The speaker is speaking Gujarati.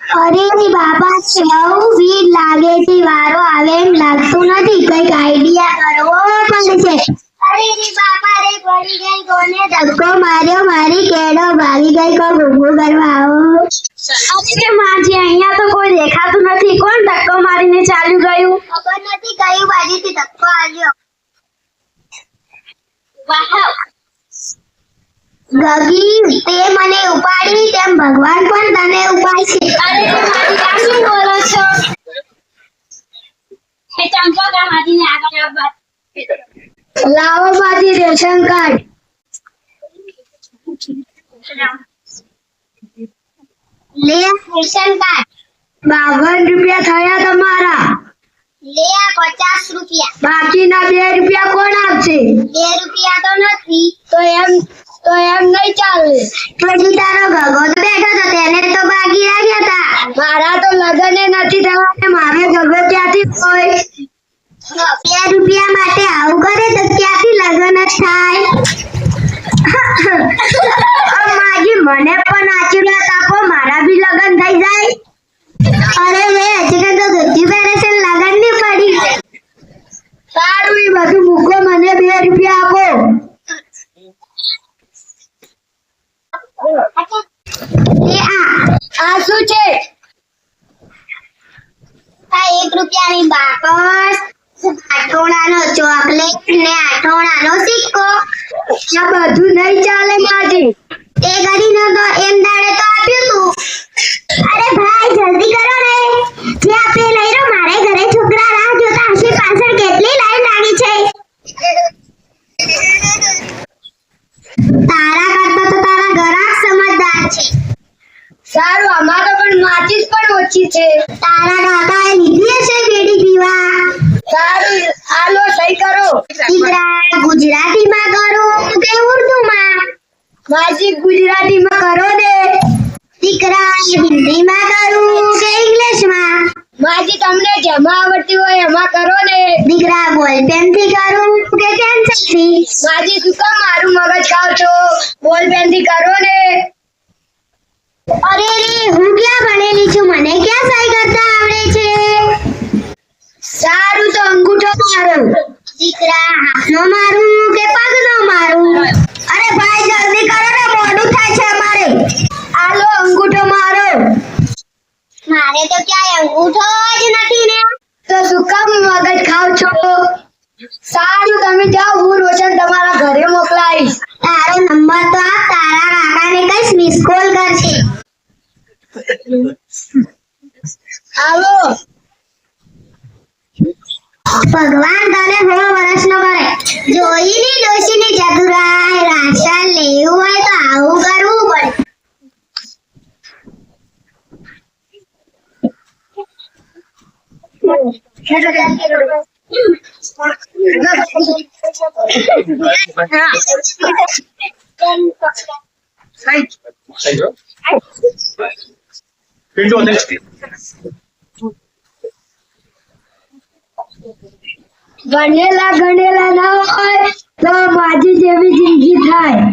અરે બાપા બહુ ભીડ લાગે છે, વારો આવે એમ લાગતું નથી, કઈક આઈડિયા કરવો પડશે. અરે બાપા રે પડી ગઈ, કોને ધક્કો માર્યો, મારી કેડો ભાગી ગઈ, કો ગુગુ કરવા આવો. અરે માજી અહીંયા તો કોઈ દેખાતું નથી, કોણ ધક્કો મારીને ચાલ્યું ગયું? ખબર નથી કઈ બાજુથી ધક્કો આવ્યો. વાહ, ગગી તે મને ઉપાડી તેમ ભગવાન પણ તને ઉપાડશે. અરે માજી આ શું બોલો છો? એ ચંપકા માજીને આગળ આવવા. લાવો બાજી રેશન કાર્ડ. લે રેશન કાર્ડ. 52 રૂપિયા થયા તમારા. લે આ 50 રૂપિયા. બાકીના 2 રૂપિયા કોણ આપશે? 2 રૂપિયા તો નથી. તો એમ નહીં ચાલે. પછી તારો ગગો તો બેઠો તો તેને તો બાકી રાખ્યા હતા. મારા તો લગને નથી થવા ને મારે ગગો ક્યાંથી હોય? 2 રૂપિયા માટે આવું કરે તો ક્યાંથી લગન જ થાય? માજી મને પણ આશીર્વાદ આપો, મારા બી લગન થઈ જાય. અરે વે હજી તો ધોતી પહેરે છે, લગન ની પડી. સારું એ બધું મૂકો, મને 2 રૂપિયા આપો. આ શું છે? આ 1 રૂપિયાની બાકસ, આઠોણાનો ચોકલેટ ને આઠોણાનો સિક્કો. આ બધું નહીં ચાલે માજી. તે કરીને તો એમ દાડે તો આપ્યું તું. અરે ભાઈ જલ્દી કરો ને, જે આપે લઈ લો, મારે ઘરે છોકરા રાહ જોતા હશે, પાછળ કેટલી લાઈન લાગી છે. તારા કરતા તો તારા ગ્રાહક સમજદાર છે. સારું, અમારો પણ માચીસ પણ ઓછી છે. તારા કાકાએ લીધી હશે બેડી પીવા. સારું, હાલો સહી કરો. દીકરા ગુજરાતીમાં કરો કે ઉર્દુમાં? માજી ગુજરાતીમાં કરો ને. દીકરા હિન્દીમાં કરું કે ઇંગ્લિશમાં? માજી તમને જેમાં આવડતી હોય એમાં કરો ને. દીકરા બોલપેનથી કરું કે પેન્સિલથી? માજી શું કામ મારું મગજ ખાવ છો, બોલપેનથી કરો ને. અરે રે હું ક્યાં ભણેલી છું, મને ક્યાં સહી કરતા આવડે છે. સારું તો અંગૂઠો મારું. દીકરા હાથનો મારું કે પગનો મારું? અરે ભાઈ જલ્દી કરો ને, મોડું થાય છે અમારે. આલો અંગૂઠો મારો. મારે તો ક્યાંય અંગૂઠો જ નથી ને. તો શું કામ મગજ ખાવ છો? સારું તમે જાઓ, હું રોશન તમારા ઘરે મોકલાઈશ. તારો નંબર તો આપ, તારા કાકાને કઈશ મિસ કોલ કરશે. આવો. ભગવાન તને 100 વર્ષનો કરે. જોઈની ડોશીની ચતુરાઈ, રાશન લેવું હોય તો આવું કરવું પડે. ગણેલા ના હોય તો માજી જેવી જિંદગી થાય.